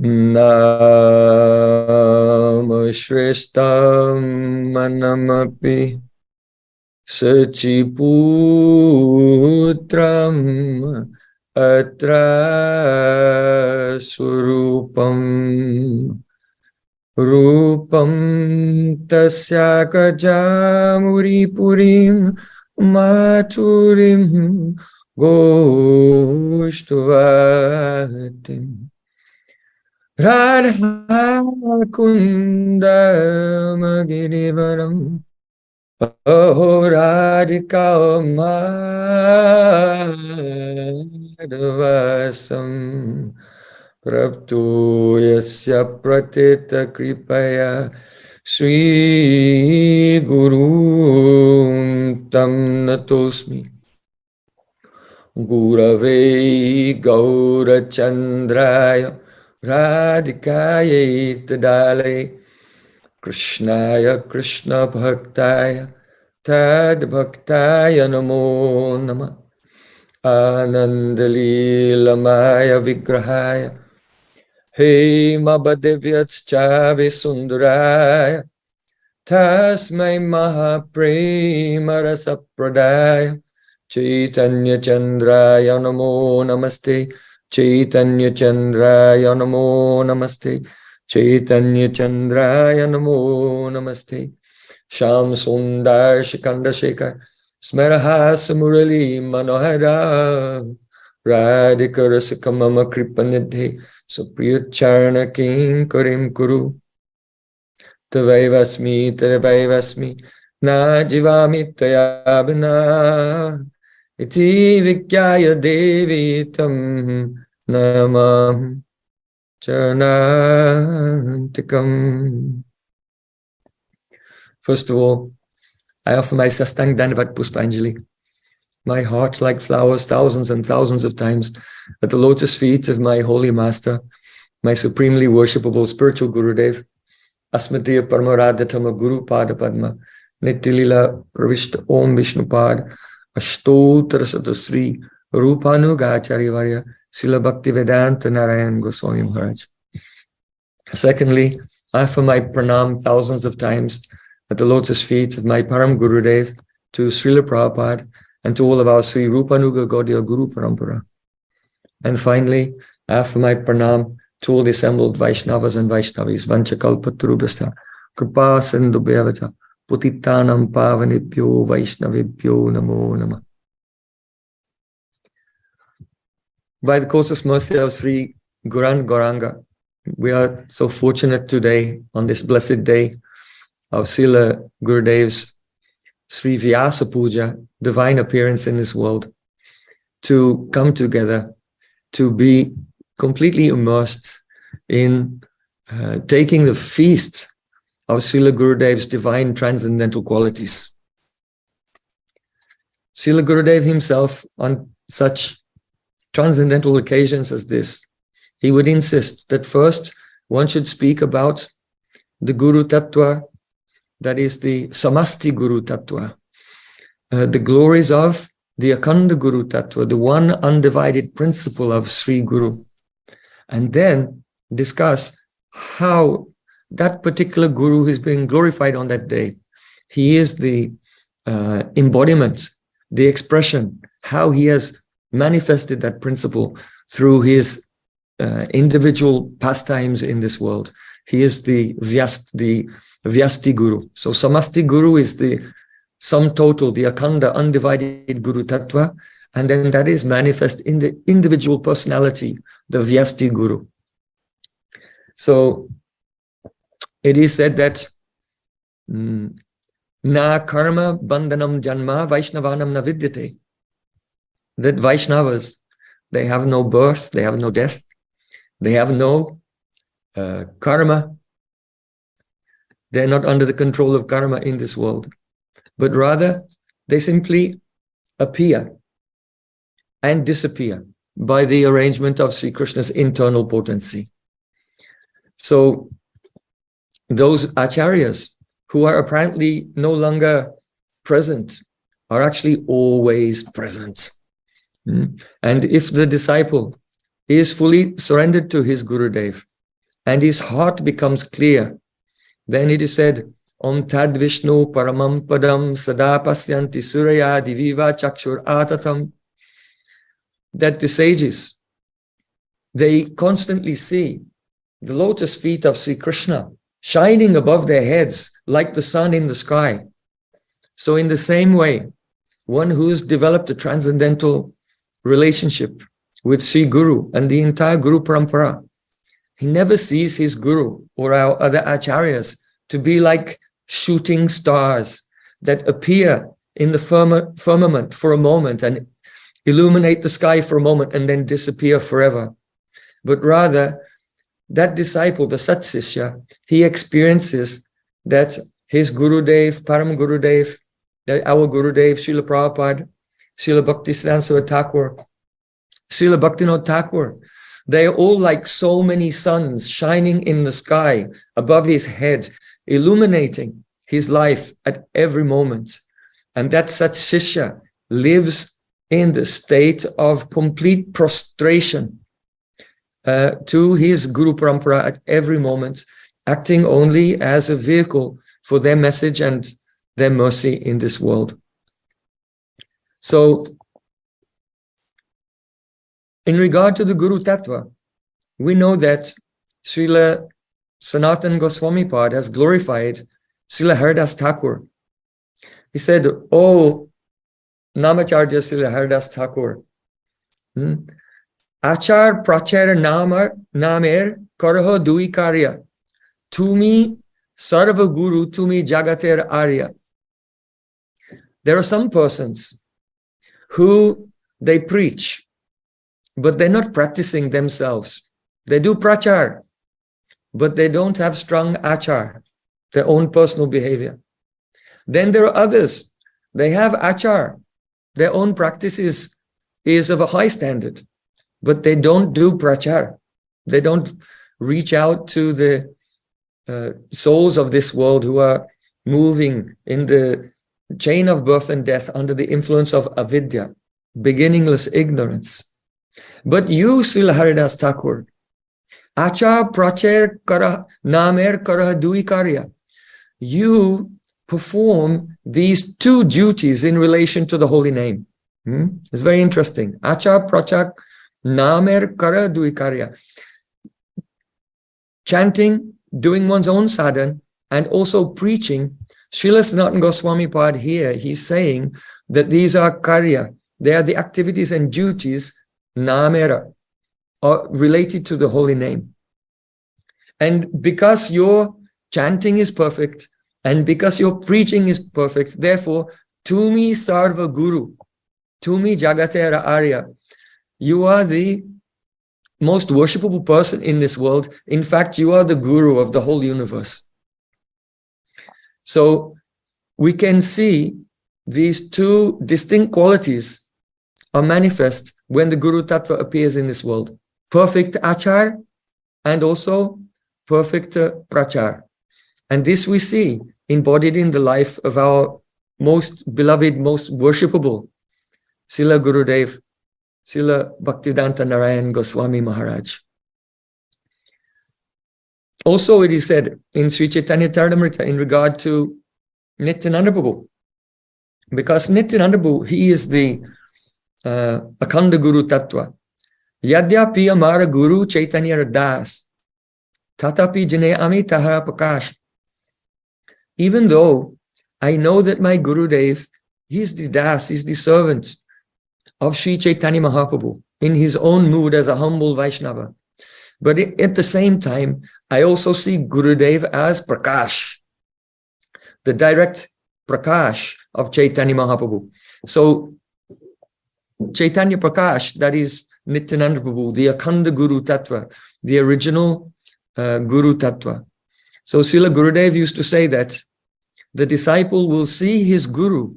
Namashrestam manamapi Sachiputram atra surupam Rupam tasyakajamuri purim maturim goshtuvatim Radha kundam girivaram Aho radhika madhvasam Prapto yasya pratita kripaya Sri Guru tam natosmi Gurave Gaura Chandraya Radhikaya Tadale Krishnaya Krishna Bhaktaya Tad Bhaktaya Namo Nama Anandalilamaya Vigrahaya Hey Mabadevyatschave Sundaraya Tasmai Mahaprema Rasa Pradaya Chaitanya Chandraya Namo Namaste Chaitanya Chandraya Namo Namaste Chaitanya Chandraya Namo Namaste Sham Sundar Shikanda Shekhar Smarahasa Murali Manohara Radhika Rasika Mama Kripanidhe Supriyacharana Kinkarim Kuru Tavaivasmi Na Jivami Tayabhina Iti Vikyaya Devi Tam Namam Charanantikam. First of all, I offer my Sastang Dandavat Puspanjali, my heart like flowers thousands and thousands of times at the lotus feet of my holy master, my supremely worshipable spiritual Gurudev, Asmatiya Paramaradhatama Guru Pada Padma, Nitilila Pravishta Om Vishnupad, Ashtotra Satasri, Rupanugacharya Varya, Srila Bhaktivedanta Narayana Gosvami Maharaj. Secondly, I offer my pranam thousands of times at the lotus feet of my Param Gurudev, to Srila Prabhupada, and to all of our Sri Rupanuga Gaudiya Guru Parampara. And finally, I offer my pranam to all the assembled Vaishnavas and Vaishnavis, Vanchakalpatarubhasta, Kripa Sindhubhyavata, Putitanam Pavanibhyo Vaishnavibhyo Namo Namah. By the closest mercy of Sri Guranga Gauranga, we are so fortunate today, on this blessed day of Srila Gurudev's Sri Vyasa Puja, divine appearance in this world, to come together, to be completely immersed in taking the feast of Srila Gurudev's divine transcendental qualities. Srila Gurudev himself, on such transcendental occasions as this, he would insist that first one should speak about the Guru Tattva, that is the Samasti Guru Tattva, the glories of the Akhanda Guru Tattva, the one undivided principle of Sri Guru, and then discuss how that particular Guru is being glorified on that day. He is the embodiment, the expression, how he has manifested that principle through his individual pastimes in this world. He is the Vyasti Guru. So Samasti Guru is the sum total, the Akhanda, undivided Guru Tattva, and then that is manifest in the individual personality, the Vyasti Guru. So it is said that Na karma bandhanam janma Vaishnavanam na vidyate, that Vaishnavas, they have no birth, they have no death, they have no karma. They're not under the control of karma in this world, but rather they simply appear and disappear by the arrangement of Sri Krishna's internal potency. So those acharyas who are apparently no longer present are actually always present. And if the disciple is fully surrendered to his Gurudev, and his heart becomes clear, then it is said, Om Tad Vishnu Paramam Padam Sada Pasyanti Suraya Diviva Chakshur Atatam, that the sages, they constantly see the lotus feet of Sri Krishna shining above their heads like the sun in the sky. So in the same way, one who's developed a transcendental relationship with Sri Guru and the entire Guru Parampara, he never sees his Guru or our other acharyas to be like shooting stars that appear in the firmament for a moment and illuminate the sky for a moment and then disappear forever. But rather, that disciple, the Satsishya, he experiences that his Gurudev, Param Gurudev, our Gurudev, Srila Prabhupada, Srila Bhaktisiddhanta Thakur, Srila Bhaktivinoda Thakur, they are all like so many suns shining in the sky above his head, illuminating his life at every moment. And that Satsishya lives in the state of complete prostration to his Guru Parampara at every moment, acting only as a vehicle for their message and their mercy in this world. So, in regard to the Guru Tattva, we know that Srila Sanatana Goswami Pad has glorified Srila Haridas Thakur. He said, "Oh, Namacharya Srila Haridas Thakur, Achar Prachar Namer Karaho Dui Karya, Tumi Sarva Guru Tumi Jagater Arya." There are some persons who they preach, but they're not practicing themselves. They do prachar, but they don't have strong achar, their own personal behavior. Then there are others, they have achar, their own practice is of a high standard, but they don't do prachar. They don't reach out to the souls of this world who are moving in the chain of birth and death under the influence of avidya, beginningless ignorance. But you, Srila Haridas Thakur, Acha Pracher Kara Namer Kara Dui Karya, you perform these two duties in relation to the holy name. It's very interesting. Acha Pracher Namer Kara Dui Karya. Chanting, doing one's own sadhana, and also preaching. Srila Sanatana Goswami Pad here, he's saying that these are karya. They are the activities and duties, namera, are related to the holy name. And because your chanting is perfect, and because your preaching is perfect, therefore, Tumi Sarva Guru, Tumi Jagatera Arya, you are the most worshipable person in this world. In fact, you are the guru of the whole universe. So we can see these two distinct qualities are manifest when the Guru Tattva appears in this world. Perfect achar and also perfect prachar. And this we see embodied in the life of our most beloved, most worshipable Srila Gurudev, Srila Bhaktivedanta Narayana Goswami Maharaj. Also, it is said in Sri Chaitanya Charitamrita in regard to Nityananda Prabhu, because Nityananda Prabhu, he is the Akhanda Guru Tattva. Yadyapi Amara Guru Chaitanya Das, Tatapi Jane Ami Tahara Prakash. Even though I know that my Gurudev, he's the Das, he's the servant of Sri Chaitanya Mahaprabhu in his own mood as a humble Vaishnava. But at the same time, I also see Gurudev as Prakash, the direct Prakash of Chaitanya Mahaprabhu. So Chaitanya Prakash, that is Nityananda Prabhu, the Akhanda Guru Tattva, the original Guru Tattva. So Srila Gurudev used to say that the disciple will see his Guru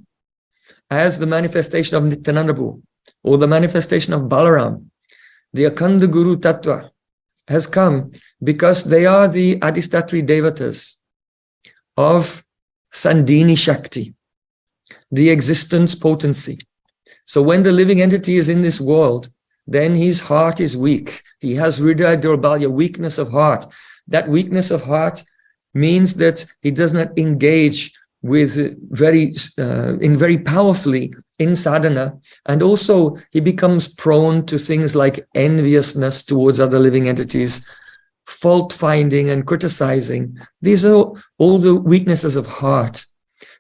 as the manifestation of Nityananda Prabhu or the manifestation of Balaram. The Akhanda Guru Tattva has come because they are the Adistatri Devatas of Sandhini Shakti, the existence potency. So when the living entity is in this world, then his heart is weak. He has Hridaya Durbalya, weakness of heart. That weakness of heart means that he does not engage with very powerfully in sadhana, and also he becomes prone to things like enviousness towards other living entities, fault finding and criticizing. These are all the weaknesses of heart.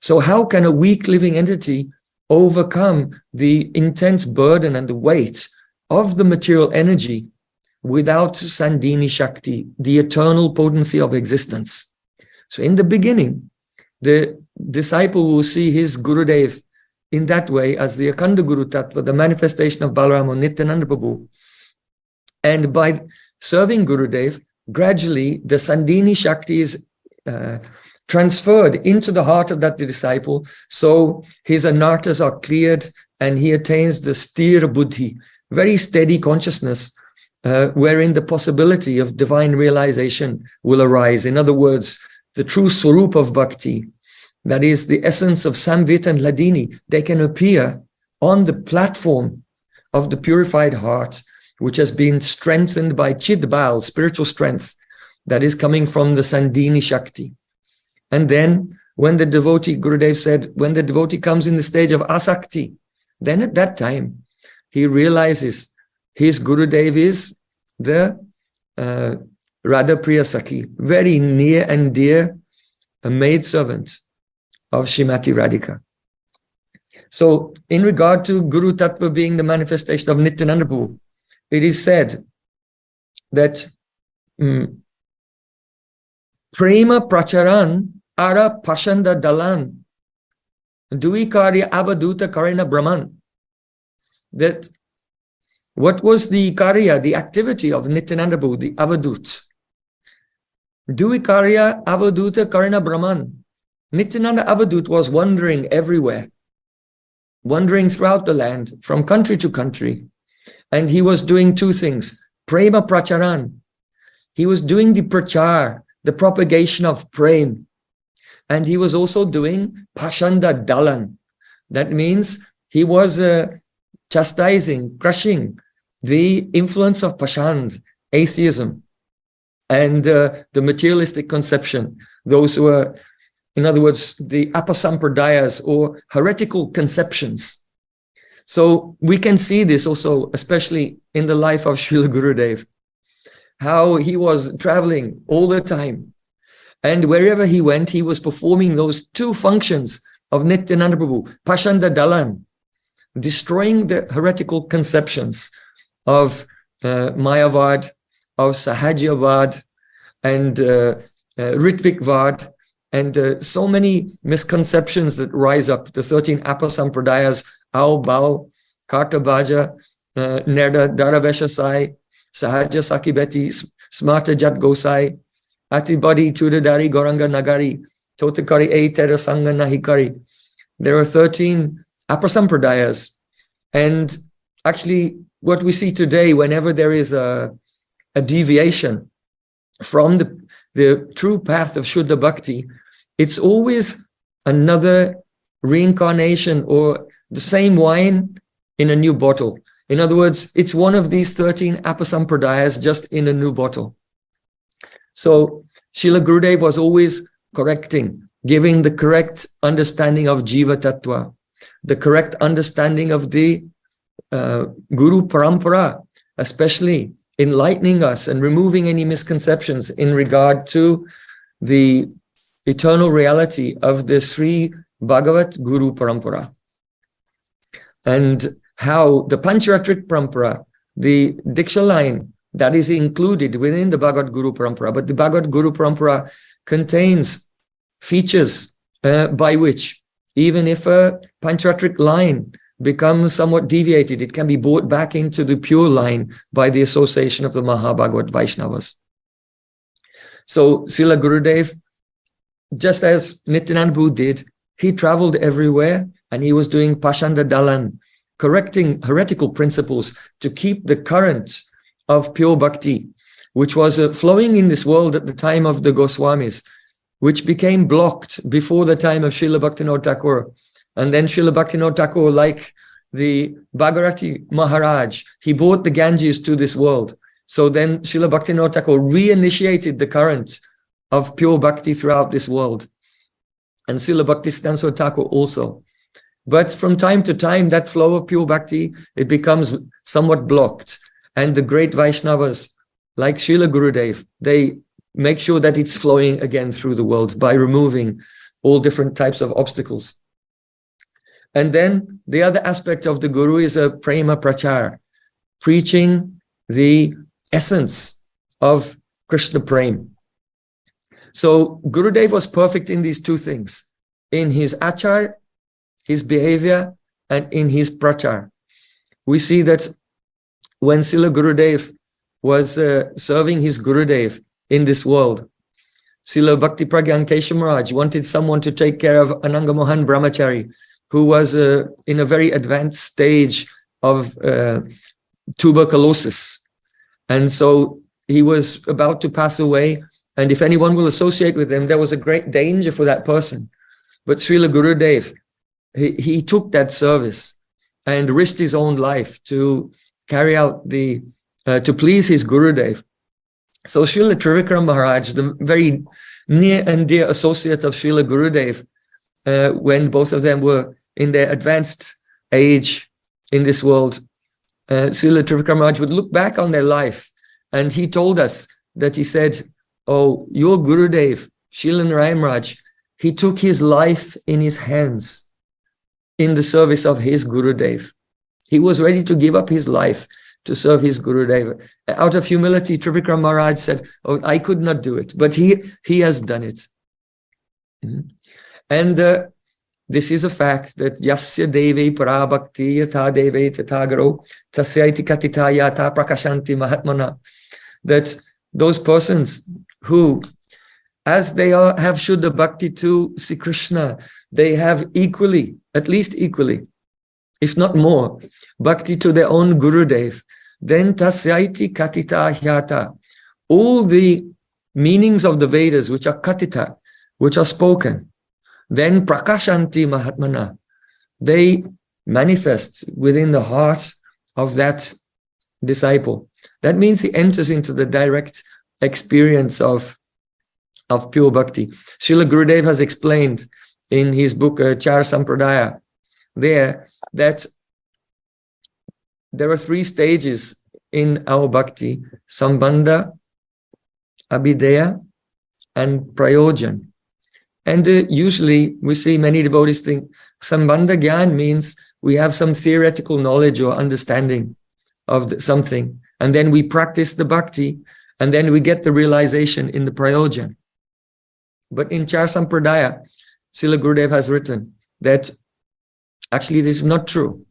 So how can a weak living entity overcome the intense burden and the weight of the material energy without Sandhini Shakti, the eternal potency of existence? So in the beginning, the disciple will see his Gurudev in that way as the Akhanda Guru Tattva, the manifestation of Balaram or Nityananda Prabhu. And by serving Gurudev, gradually the Sandhini Shakti is transferred into the heart of that disciple, so his anarthas are cleared and he attains the sthira buddhi, very steady consciousness, wherein the possibility of divine realization will arise. In other words, the true swarup of bhakti, that is the essence of Samvit and Hladini, they can appear on the platform of the purified heart, which has been strengthened by Chidbal, spiritual strength, that is coming from the Sandhini Shakti. And then when the devotee, Gurudev said, when the devotee comes in the stage of asakti, then at that time, he realizes his Gurudev is the Radha Priya Sakhi, very near and dear, a maidservant of Shrimati Radhika. So in regard to Guru Tattva being the manifestation of Nityananda Prabhu, it is said that Prema Pracharan Ara Pashanda Dalan Duikarya Avaduta Karina Brahman. That what was the karya, the activity of Nityananda Prabhu, the Avadut? Duikarya Avaduta Karina Brahman. Nityananda Avadut was wandering everywhere, wandering throughout the land, from country to country. And he was doing two things. Prema Pracharan. He was doing the prachar, the propagation of Prem. And he was also doing Pashanda Dalan. That means he was chastising, crushing the influence of Pashand, atheism, and the materialistic conception. Those who are, in other words, the apasampradayas or heretical conceptions. So we can see this also, especially in the life of Srila Gurudev, how he was traveling all the time. And wherever he went, he was performing those two functions of Nityananda Prabhu, Pashanda Dalan, destroying the heretical conceptions of Mayavad, of Sahajiavad, and Ritvikvad, and so many misconceptions that rise up. The 13 apasampradayas, Ao, Bao, Kartabhaja, Nerda, Daraveshasai, Sahaja Sakibeti, Smarta Jat Gosai, Atibadi Tudadari Goranga Nagari, Totakari E Terasanga Nahikari. There are 13 apasampradayas. And actually, what we see today, whenever there is a deviation from the true path of Shuddha Bhakti, it's always another reincarnation or the same wine in a new bottle. In other words, it's one of these 13 apasampradayas just in a new bottle. So Srila Gurudev was always correcting, giving the correct understanding of Jiva Tattva, the correct understanding of the Guru Parampara, especially enlightening us and removing any misconceptions in regard to the eternal reality of the Sri Bhagavat Guru Parampara. And how the Pancharatrik Parampara, the Diksha line, that is included within the Bhagavat Guru Parampara. But the Bhagavat Guru Parampara contains features by which, even if a Pancharatrik line becomes somewhat deviated, it can be brought back into the pure line by the association of the Mahabhagavat Vaishnavas. So Srila Gurudev, just as Nityananda Prabhu did, he traveled everywhere and he was doing Pashanda Dalan, correcting heretical principles to keep the current of pure bhakti, which was flowing in this world at the time of the Goswamis, which became blocked before the time of Srila Bhaktivinoda Thakur. And then Srila Bhaktivinoda Thakur, like the Bhagirati Maharaj, he brought the Ganges to this world. So then Srila Bhaktivinoda Thakur reinitiated the current of pure bhakti throughout this world. And Srila Bhaktisiddhanta Thakur also. But from time to time, that flow of pure bhakti, it becomes somewhat blocked. And the great Vaishnavas, like Srila Gurudev, they make sure that it's flowing again through the world by removing all different types of obstacles. And then the other aspect of the Guru is a prema prachar, preaching the essence of Krishna Prem. So Gurudev was perfect in these two things, in his achar, his behavior, and in his prachar. We see that when Srila Gurudev was serving his Gurudev in this world, Srila Bhakti Pragyan Keshav Maharaj wanted someone to take care of Ananga Mohan Brahmachari, who was in a very advanced stage of tuberculosis. And so he was about to pass away. And if anyone will associate with him, there was a great danger for that person. But Srila Gurudev, he took that service and risked his own life to carry out to please his Gurudev. So Srila Trivikram Maharaj, the very near and dear associate of Srila Gurudev, when both of them were in their advanced age in this world, Srila Trivikram Maharaj would look back on their life, and he told us that he said, "Oh, your Gurudev, Srila Narayana Maharaj, he took his life in his hands in the service of his Gurudev. He was ready to give up his life to serve his Gurudev. Out of humility, Trivikram Maharaj said, "Oh, I could not do it," but he has done it." And this is a fact that yasya devi parabhakti yatha deve tathagaro tasyaiti katita yata prakashanti mahatmana, that those persons who, as they have Shuddha Bhakti to Sri Krishna, they have equally, at least equally, if not more, Bhakti to their own Gurudev, then tasyaiti katita hyata, all the meanings of the Vedas which are katita, which are spoken, then prakashanti mahatmana, they manifest within the heart of that disciple. That means he enters into the direct experience of pure bhakti. Srila Gurudev has explained in his book Char Sampradaya there that there are three stages in our bhakti: Sambandha, Abhideya, and Prayojan. And usually we see many devotees think Sambandha Gyan means we have some theoretical knowledge or understanding of something, and then we practice the bhakti, and then we get the realization in the Prayojan. But in Char Sampradaya, Srila Gurudev has written that actually this is not true.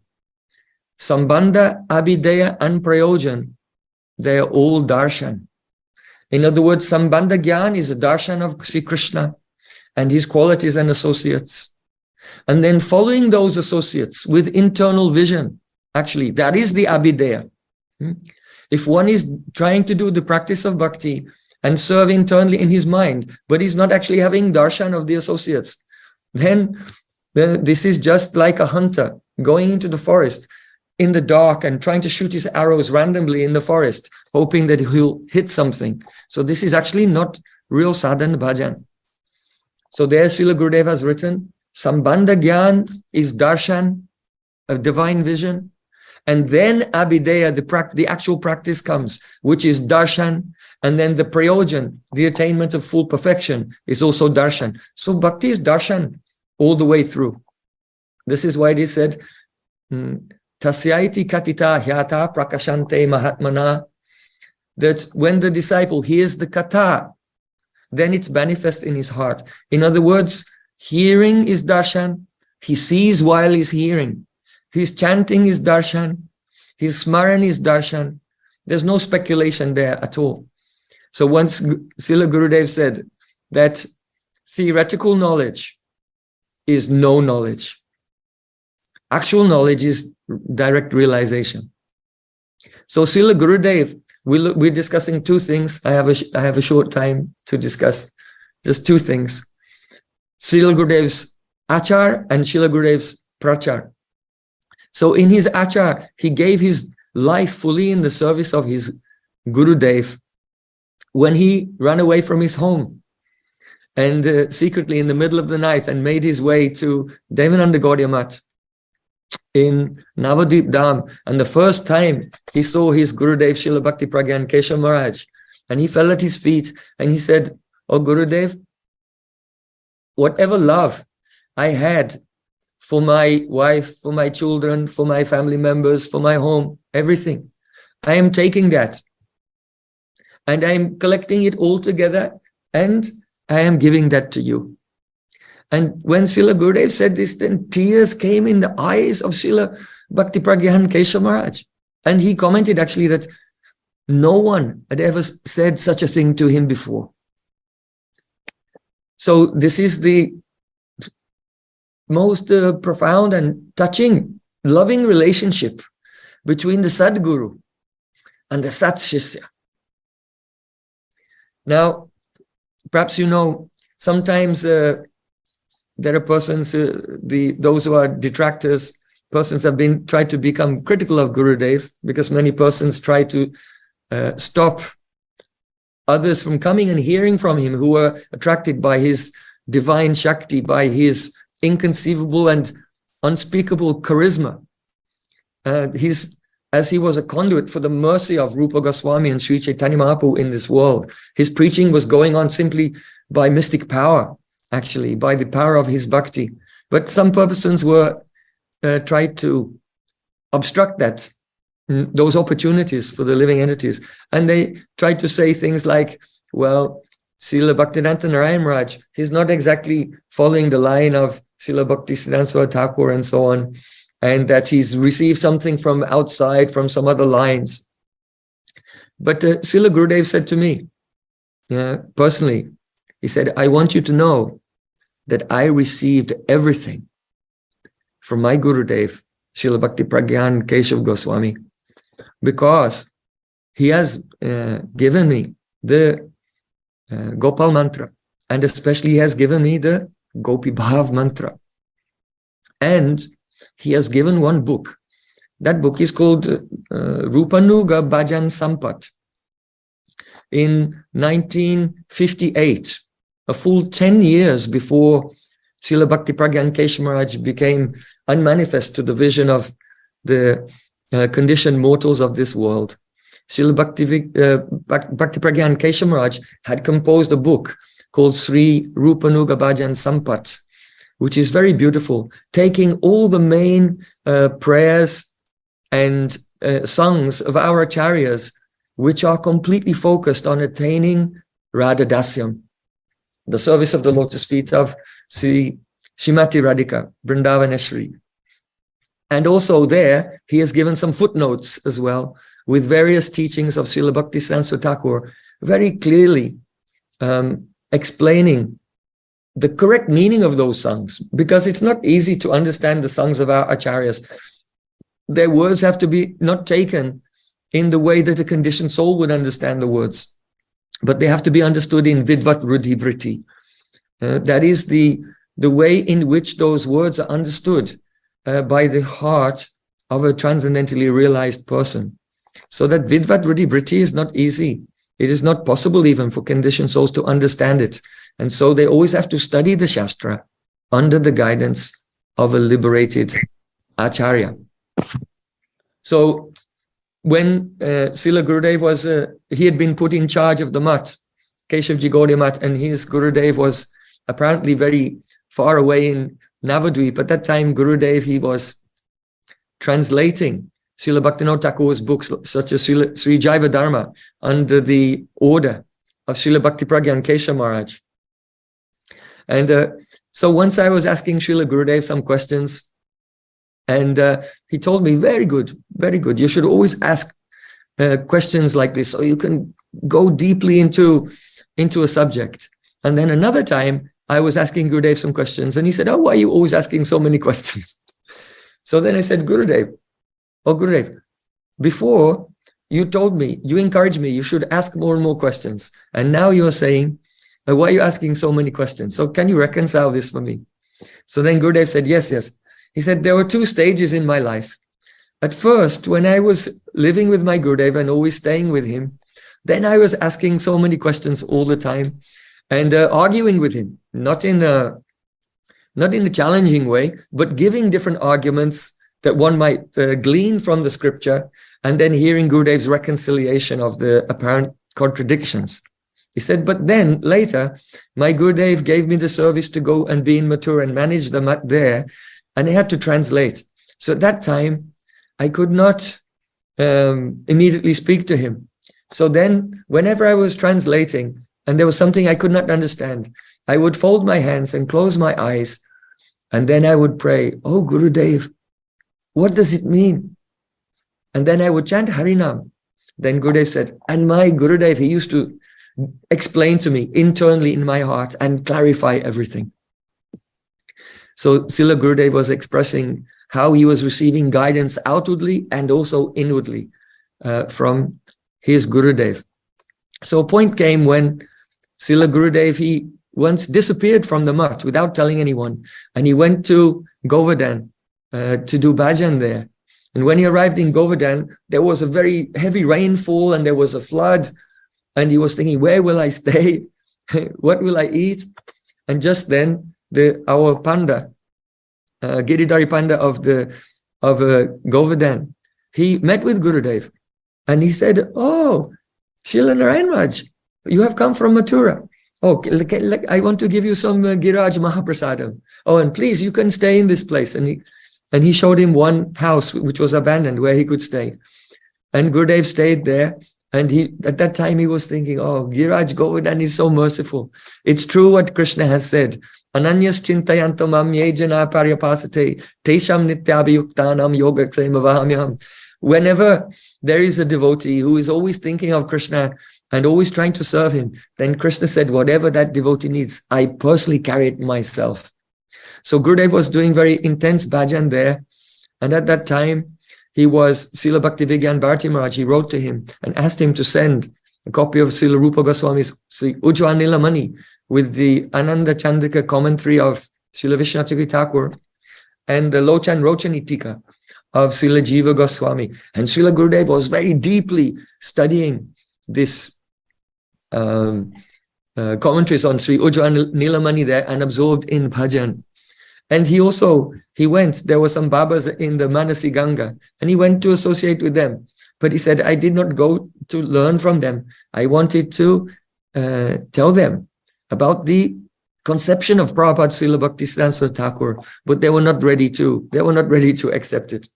Sambandha, Abhideya, and Prayojan, they are all darshan. In other words, Sambandha Gyan is a darshan of Sri Krishna and his qualities and associates. And then following those associates with internal vision, actually, that is the Abhideya. If one is trying to do the practice of bhakti and serve internally in his mind, but he's not actually having darshan of the associates, then this is just like a hunter going into the forest in the dark and trying to shoot his arrows randomly in the forest, hoping that he'll hit something. So this is actually not real sadhana bhajan. So there Srila Gurudev has written, Sambandha Gyan is darshan, a divine vision. And then Abhideya, the actual practice comes, which is darshan. And then the Prayojan, the attainment of full perfection, is also darshan. So bhakti is darshan all the way through. This is why it is said, Tasyaiti katita hyata prakashante mahatmana, that when the disciple hears the kata, then it's manifest in his heart. In other words, hearing is darshan. He sees while he's hearing. His chanting is darshan. His smaran is darshan. There's no speculation there at all. So once Srila Gurudev said that theoretical knowledge is no knowledge. Actual knowledge is direct realization. So Srila Gurudev, we're discussing two things. I have a short time to discuss just two things. Srila Gurudev's achar and Srila Gurudev's prachar. So in his achar, he gave his life fully in the service of his Gurudev, when he ran away from his home and secretly in the middle of the night and made his way to Devananda Gaudiya Math in Navadvip Dham, and the first time he saw his Gurudev Srila Bhakti Pragyan Keshav Maharaj, and he fell at his feet and he said, "Oh Gurudev, whatever love I had for my wife, for my children, for my family members, for my home, everything, I am taking that and I am collecting it all together and I am giving that to you." And when Srila Gurudev said this, then tears came in the eyes of Srila Bhakti Pragyan Keshav Maharaj. And he commented actually that no one had ever said such a thing to him before. So this is the most profound and touching, loving relationship between the Sadguru and the Sat Shishya. Now, perhaps you know, sometimes there are persons, those who are detractors, persons have been tried to become critical of Gurudev, because many persons try to stop others from coming and hearing from him who were attracted by his divine Shakti, by his inconceivable and unspeakable charisma. As he was a conduit for the mercy of Rupa Gosvami and Sri Chaitanya Mahaprabhu in this world, his preaching was going on simply by mystic power, actually, by the power of his bhakti. But some persons were tried to obstruct those opportunities for the living entities. And they tried to say things like, well, Srila Bhaktivedanta Narayana Maharaj, he's not exactly following the line of Srila Bhaktisiddhanta Saraswati Thakur and so on, and that he's received something from outside, from some other lines. But Srila Gurudev said to me, personally, he said, "I want you to know that I received everything from my Gurudev, Srila Bhakti Pragyan Keshav Goswami, because he has given me the Gopal mantra, and especially he has given me the Gopi Bhav mantra. And he has given one book. That book is called Rupanuga Bhajan Sampat. In 1958, a full 10 years before Srila Bhakti Pragyan Keshav Maharaj became unmanifest to the vision of the conditioned mortals of this world, Srila Bhakti Pragyan Keshav Maharaj had composed a book called Sri Rupanuga Bhajan Sampat, which is very beautiful, taking all the main prayers and songs of our acharyas, which are completely focused on attaining Radha Dasyam, the service of the lotus feet of Sri Shrimati Radhika, Vrindavaneshwari. And also there, he has given some footnotes as well, with various teachings of Srila Bhaktisiddhanta Saraswati Thakur, very clearly explaining the correct meaning of those songs, because it's not easy to understand the songs of our acharyas. Their words have to be not taken in the way that a conditioned soul would understand the words, but they have to be understood in vidvat ruddhi vritti. That is the way in which those words are understood by the heart of a transcendentally realized person. So that vidvat ruddhi vritti is not easy. It is not possible even for conditioned souls to understand it. And so they always have to study the Shastra under the guidance of a liberated Acharya. So when Srila Gurudev was, he had been put in charge of the Mat, Keshavji Gaudiya Mat, and his Gurudev was apparently very far away in Navadvip. At that time, Gurudev, he was translating Srila Bhaktivinoda Thakur's books such as Sri Jaiva Dharma under the order of Srila Bhakti Pragyan Keshav Maharaj. And so once I was asking Srila Gurudev some questions, and he told me, very good, very good. You should always ask questions like this so you can go deeply into a subject. And then another time I was asking Gurudev some questions and he said, "Oh, why are you always asking so many questions?" So then I said, "Gurudev, oh Gurudev, before you told me, you encouraged me, you should ask more and more questions. And now you're saying, why are you asking so many questions? So can you reconcile this for me?" So then Gurudev said, yes. He said, there were two stages in my life. At first, when I was living with my Gurudev and always staying with him, Then I was asking so many questions all the time and arguing with him, not in a challenging way, but giving different arguments that one might glean from the scripture, and then hearing Gurudev's reconciliation of the apparent contradictions. He said, but then later, my Gurudev gave me the service to go and be in Mathura and manage the mat there, and I had to translate. So at that time, I could not immediately speak to him. So then, whenever I was translating, and there was something I could not understand, I would fold my hands and close my eyes, and then I would pray, oh Gurudev, what does it mean? And then I would chant Harinam. Then Gurudev said, and my Gurudev, he used to explain to me internally in my heart and clarify everything. So Srila Gurudev was expressing how he was receiving guidance outwardly and also inwardly from his Gurudev. So a point came when Srila Gurudev, he once disappeared from the mutt without telling anyone, and he went to Govardhan to do bhajan there. And when he arrived in Govardhan, there was a very heavy rainfall and there was a flood, and he was thinking, where will I stay? What will I eat? And just then, our Panda, Giridhari Panda of Govardhan, he met with Gurudev, and he said, oh, Srila Narayana Maharaj, you have come from Mathura. Oh, I want to give you some Giraj Mahaprasadam. Oh, and please, you can stay in this place. And he showed him one house which was abandoned where he could stay. And Gurudev stayed there. And at that time he was thinking, oh, Giraj Govardhan is so merciful. It's true what Krishna has said. Ananyas chintayantam yejana paryapasate tesham nityabhiyuktanam yogaksemahamyam. Whenever there is a devotee who is always thinking of Krishna and always trying to serve him, then Krishna said, whatever that devotee needs, I personally carry it myself. So Gurudev was doing very intense bhajan there. And at that time, he was Srila Bhaktivigyan Bharati Maharaj. He wrote to him and asked him to send a copy of Srila Rupa Goswami's Sri Ujjwal Nilamani with the Ananda Chandrika commentary of Srila Vishwanath Thakur and the Lochan Rochani Tika of Srila Jiva Goswami. And Srila Gurudev was very deeply studying this commentaries on Sri Ujjwal Nilamani there and absorbed in bhajan. And he went, there were some Babas in the Manasi Ganga, and he went to associate with them. But he said, I did not go to learn from them. I wanted to tell them about the conception of Prabhupada Srila Bhaktisiddhanta Thakur, but they were not ready to accept it.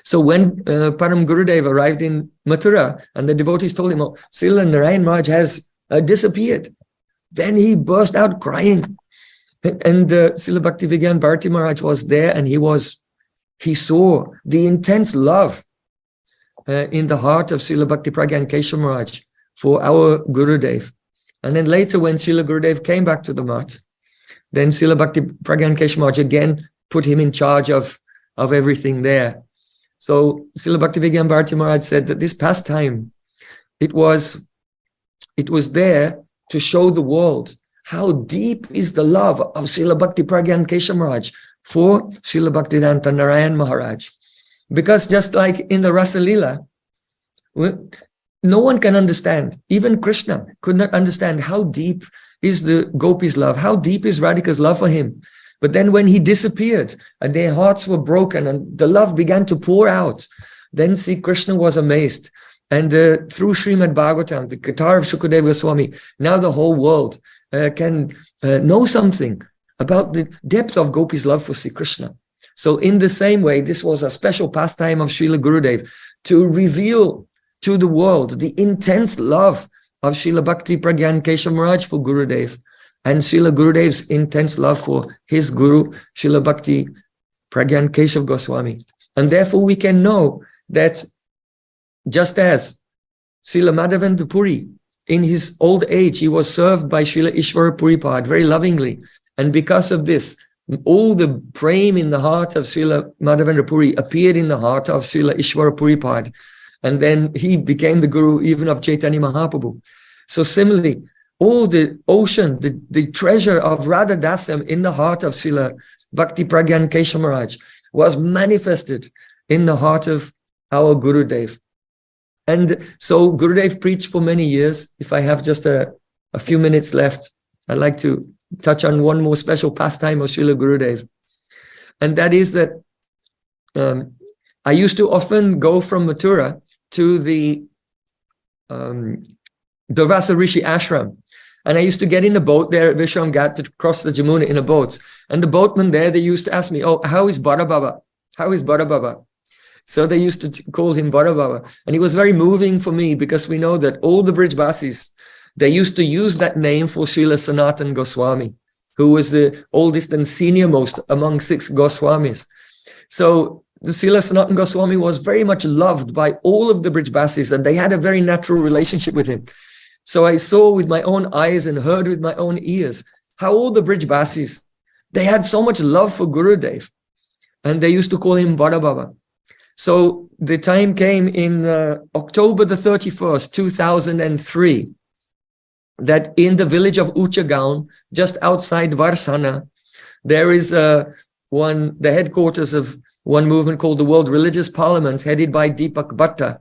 So when Param Gurudev arrived in Mathura, and the devotees told him, oh, Srila Narayana Maharaj has disappeared, then he burst out crying. And Srila Bhaktivigyan Bharati Maharaj was there, and he saw the intense love in the heart of Srila Bhakti Pragyan Keshav Maharaj for our Gurudev. And then later when Srila Gurudev came back to the mat, then Srila Bhakti Pragyan Keshav Maharaj again put him in charge of everything there. So Srila Bhaktivigyan Bharati Maharaj said that this pastime, it was there to show the world how deep is the love of Srila Bhakti Pragyan Keshav Maharaj for Srila Bhaktivedanta Narayan Maharaj. Because just like in the Rasa Leela, no one can understand. Even Krishna could not understand how deep is the Gopis' love, how deep is Radhika's love for him. But then when he disappeared and their hearts were broken and the love began to pour out, then see Krishna was amazed. And through Srimad Bhagavatam, the Katar of Shukadeva Goswami, now the whole world can know something about the depth of Gopi's love for Sri Krishna. So in the same way, this was a special pastime of Srila Gurudev to reveal to the world the intense love of Srila Bhakti Pragyan Keshav Maharaj for Gurudev and Srila Gurudev's intense love for his Guru, Srila Bhakti Pragyan Keshav Goswami. And therefore we can know that just as Srila Madhavendra Puri, in his old age, he was served by Srila Ishvara Puripad very lovingly. And because of this, all the Prem in the heart of Srila Madhavendra Puri appeared in the heart of Srila Ishvara Puripad. And then he became the Guru even of Chaitanya Mahaprabhu. So similarly, all the ocean, the treasure of Radha Dasam in the heart of Srila Bhakti Pragyan Keshav Maharaj was manifested in the heart of our Gurudev. And so Gurudev preached for many years. If I have just a few minutes left, I'd like to touch on one more special pastime of Srila Gurudev. And that is that I used to often go from Mathura to the Durvasa Rishi ashram. And I used to get in a boat there at Vishram Ghat to cross the Jamuna in a boat. And the boatmen there, they used to ask me, oh, how is Bada Baba? How is Bada Baba? So they used to call him Bada Baba. And he was very moving for me because we know that all the Brijbasis, they used to use that name for Srila Sanatan Goswami, who was the oldest and senior most among 6 Goswamis. So the Srila Sanatan Goswami was very much loved by all of the Brijbasis, and they had a very natural relationship with him. So I saw with my own eyes and heard with my own ears how all the Brijbasis, they had so much love for Gurudev, and they used to call him Bada Baba. So the time came in October the 31st, 2003, that in the village of Uchagaon, just outside Varsana, there is the headquarters of one movement called the World Religious Parliament, headed by Deepak Bhatta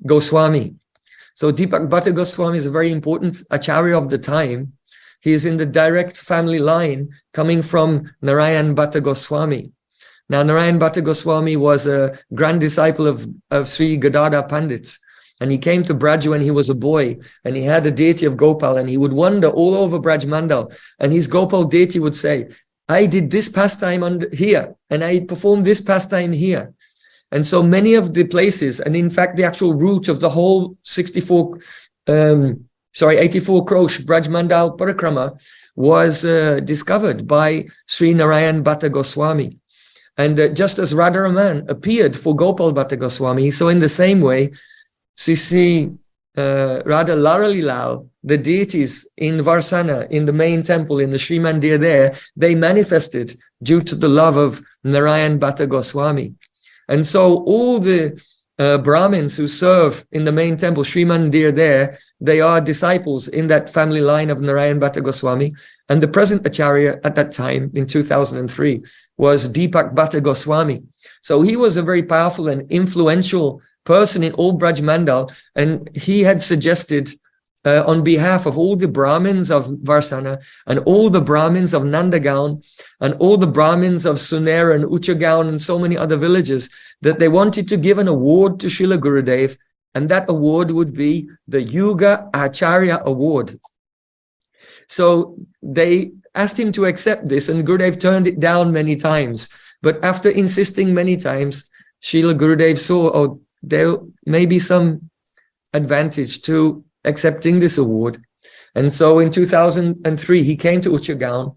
Goswami. So Deepak Bhatta Goswami is a very important acharya of the time. He is in the direct family line coming from Narayana Bhatta Goswami. Now, Narayana Bhatta Goswami was a grand disciple of Sri Gadada Pandit. And he came to Braj when he was a boy, and he had a deity of Gopal, and he would wander all over Braj Mandal. And his Gopal deity would say, I did this pastime here, and I performed this pastime here. And so many of the places, and in fact, the actual route of the whole 84 Krosh Braj Mandal Parikrama was discovered by Sri Narayana Bhatta Goswami. And just as Radharaman appeared for Gopal Bhatta Goswami, so in the same way, Sisi Radha Laralilal, the deities in Varsana, in the main temple, in the Sri Mandir there, they manifested due to the love of Narayana Bhatta Goswami. And so all the Brahmins who serve in the main temple, Sri Mandir there, they are disciples in that family line of Narayana Bhatta Goswami. And the present Acharya at that time, in 2003, was Deepak Bhatta Goswami. So he was a very powerful and influential person in all Braj Mandal, and he had suggested on behalf of all the Brahmins of Varsana and all the Brahmins of Nandagaon and all the Brahmins of Sunera and Uchagaon and so many other villages that they wanted to give an award to Srila Gurudev, and that award would be the Yuga Acharya Award. So they asked him to accept this, and Gurudev turned it down many times. But after insisting many times, Srila Gurudev saw, oh, there may be some advantage to accepting this award. And so in 2003, he came to Uchagaon,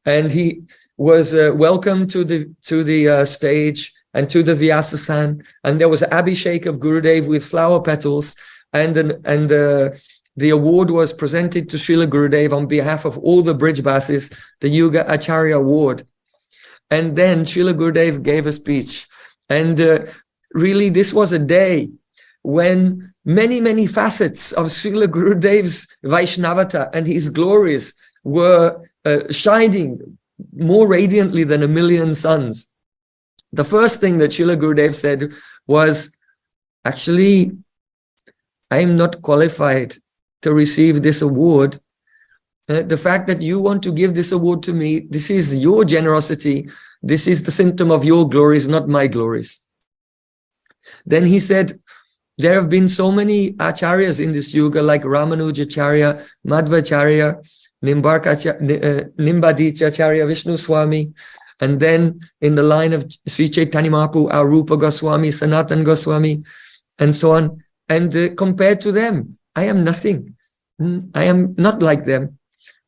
and he was welcomed to the stage and to the Vyasasan, and there was Abhishek of Gurudev with flower petals, and the award was presented to Srila Gurudev on behalf of all the Brijbasis, the Yuga Acharya Award. And then Srila Gurudev gave a speech, and really this was a day when many facets of Srila Gurudev's Vaishnavata and his glories were shining more radiantly than a million suns. The first thing that Srila Gurudev said was, actually, I am not qualified to receive this award. The fact that you want to give this award to me, this is your generosity. This is the symptom of your glories, not my glories. Then he said, there have been so many acharyas in this yuga, like Ramanujacharya, Madhvacharya, Nimbadicacharya, Vishnu Swami, and then in the line of Sri Chaitanya Mahaprabhu, our Rupa Goswami, Sanatan Goswami, and so on. And compared to them, I am nothing. I am not like them.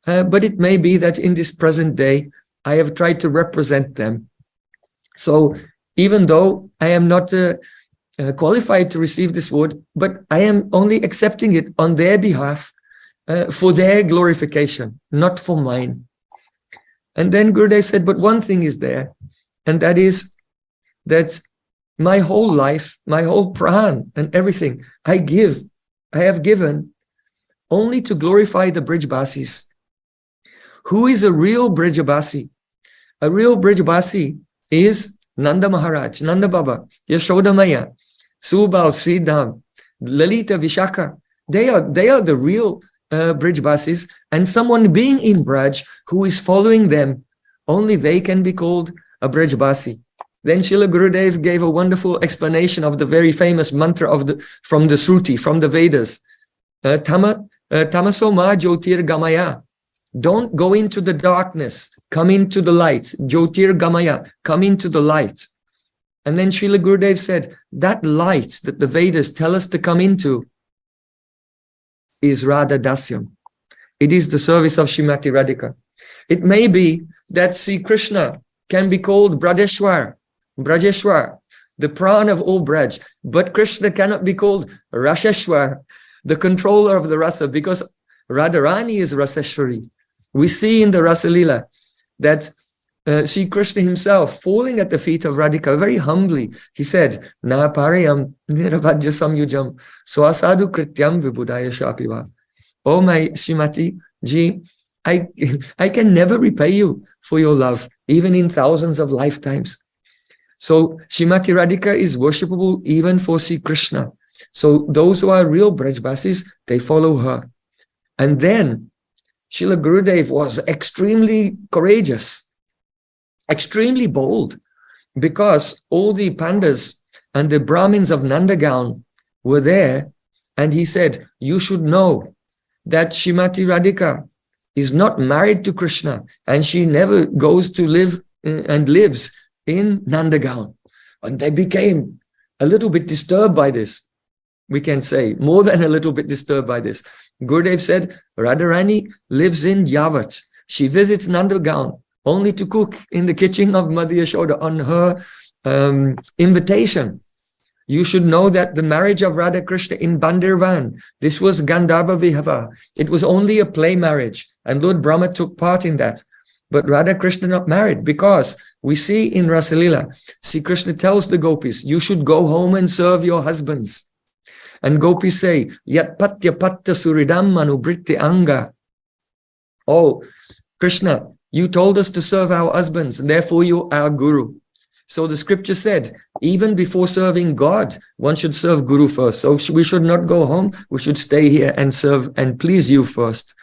But it may be that in this present day, I have tried to represent them. So even though I am not qualified to receive this award, but I am only accepting it on their behalf for their glorification, not for mine. And then Gurudev said, but one thing is there, and that is that my whole life, my whole pran and everything I have given only to glorify the Brijbasis. Who is a real Brijbasi? A real Brijbasi is Nanda Maharaj, Nanda Baba, Yashoda Maya, Subal, Sridham, Lalita, Vishaka, they are the real Brijbasis, and someone being in Braj who is following them, only they can be called a Brijbasi. Then Srila Gurudev gave a wonderful explanation of the very famous mantra from the Sruti, from the Vedas. Tamaso ma jyotir gamaya. Don't go into the darkness, come into the light. Jyotir gamaya, come into the light. And then Srila Gurudev said, that light that the Vedas tell us to come into is Radha Dasyam. It is the service of Srimati Radhika. It may be that Sri Krishna can be called Brajeshwar, the prana of all Braj, but Krishna cannot be called Raseshwar, the controller of the rasa, because Radharani is Raseshwari. We see in the Rasa Leela that Sri Krishna himself, falling at the feet of Radhika very humbly, he said, Na parayam niravajya samyujam swasadu krityam vibudaya shapiva. Oh my Srimati ji, I can never repay you for your love, even in thousands of lifetimes. So Srimati Radhika is worshipable even for Sri Krishna. So those who are real Brajbasis, they follow her. And then Srila Gurudev was extremely courageous, extremely bold, because all the Pandas and the Brahmins of Nandagaon were there, and he said, you should know that Srimati Radhika is not married to Krishna, and she never goes to live and lives in Nandagaon. And they became a little bit disturbed by this. We can say more than a little bit disturbed by this. Gurudev said, Radharani lives in Yavat. She visits Nandagaon only to cook in the kitchen of Madhya Yashoda on her invitation. You should know that the marriage of Radha Krishna in Bandirvan, this was Gandharva Vihava. It was only a play marriage, and Lord Brahma took part in that. But Radha Krishna not married, because we see in Rasalila, Sri Krishna tells the gopis, you should go home and serve your husbands. And gopis say, Yat patya patta suridam manubritti anga. Oh, Krishna, you told us to serve our husbands, and therefore you are our guru. So the scripture said, even before serving God, one should serve Guru first. So we should not go home. We should stay here and serve and please you first.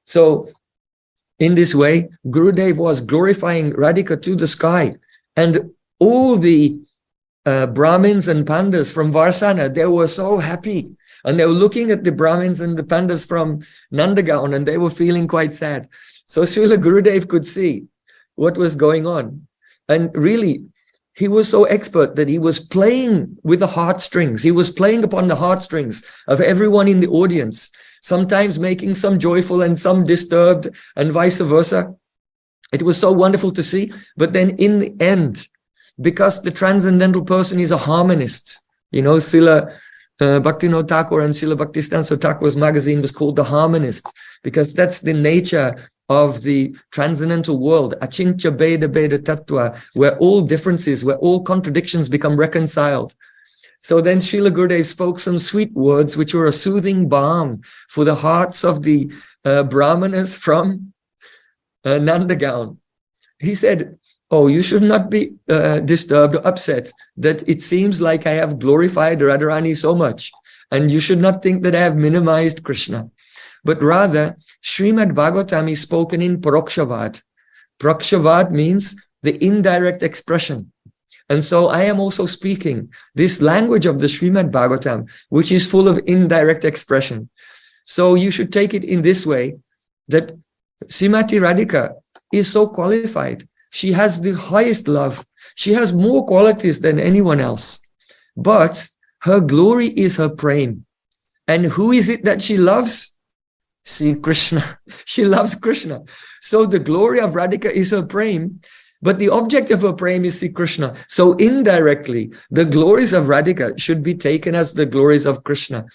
So in this way, Gurudev was glorifying Radhika to the sky. And all the Brahmins and Pandas from Varsana, they were so happy. And they were looking at the Brahmins and the Pandas from Nandagaon, and they were feeling quite sad. So Srila Gurudev could see what was going on. And really, he was so expert that he was playing with the heartstrings. He was playing upon the heartstrings of everyone in the audience, sometimes making some joyful and some disturbed, and vice versa. It was so wonderful to see. But then in the end, because the transcendental person is a harmonist, you know, Srila Bhaktivinoda Thakur and Srila Bhaktisiddhanta Thakur's magazine was called The Harmonist, because that's the nature of the transcendental world, achintya bheda-abheda-tattva, where all differences, where all contradictions become reconciled. So then Srila Gurudev spoke some sweet words which were a soothing balm for the hearts of the Brahmanas from Nandagaon. He said, oh, you should not be disturbed or upset that it seems like I have glorified Radharani so much, and you should not think that I have minimized Krishna. But rather, Srimad Bhagavatam is spoken in Parokshavad. Parokshavad means the indirect expression. And so I am also speaking this language of the Srimad Bhagavatam, which is full of indirect expression. So you should take it in this way, that Srimati Radhika is so qualified. She has the highest love. She has more qualities than anyone else. But her glory is her prem. And who is it that she loves? See, Krishna. She loves Krishna. So the glory of Radhika is her prem, but the object of her prem is Sri Krishna. So indirectly, the glories of Radhika should be taken as the glories of Krishna.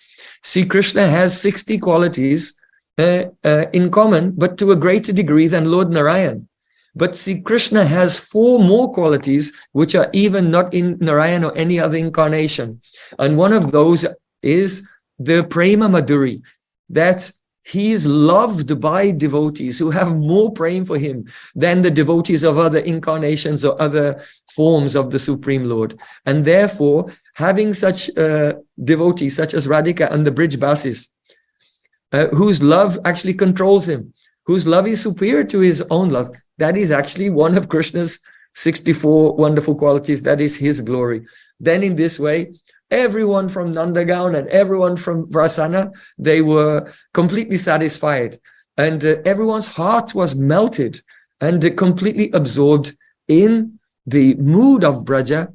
Sri Krishna has 60 qualities in common, but to a greater degree than Lord Narayana. But Sri Krishna has 4 more qualities which are even not in Narayana or any other incarnation. And one of those is the Prema Madhuri, that he is loved by devotees who have more praying for him than the devotees of other incarnations or other forms of the Supreme Lord. And therefore, having such devotees such as Radhika and the Brij Basis, whose love actually controls him, whose love is superior to his own love, that is actually one of Krishna's 64 wonderful qualities. That is his glory. Then in this way, everyone from Nandagaon and everyone from Vrasana, they were completely satisfied. And everyone's heart was melted and completely absorbed in the mood of Braja,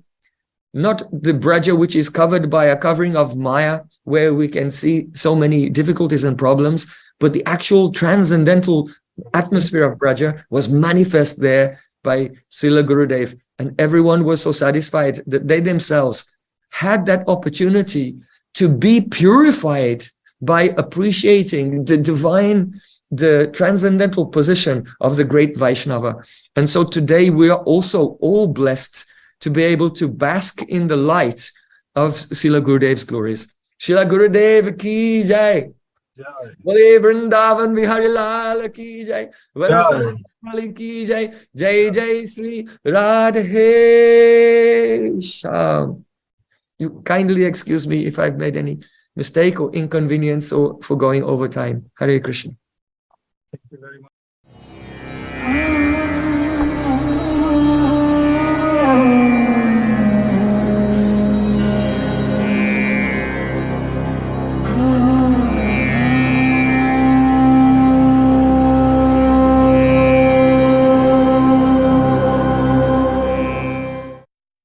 not the Braja which is covered by a covering of Maya, where we can see so many difficulties and problems, but the actual transcendental atmosphere of Braja was manifest there by Srila Gurudev. And everyone was so satisfied that they themselves had that opportunity to be purified by appreciating the divine, the transcendental position of the great Vaishnava. And so today we are also all blessed to be able to bask in the light of Srila Gurudev's glories. Srila Gurudev ki jai. Bole Vrindavan Vihari Lal ki jai. Varasali ki jai. Jai Jai Sri Radhe Shyam. You kindly excuse me if I've made any mistake or inconvenience or for going over time. Hare Krishna. Thank you very much.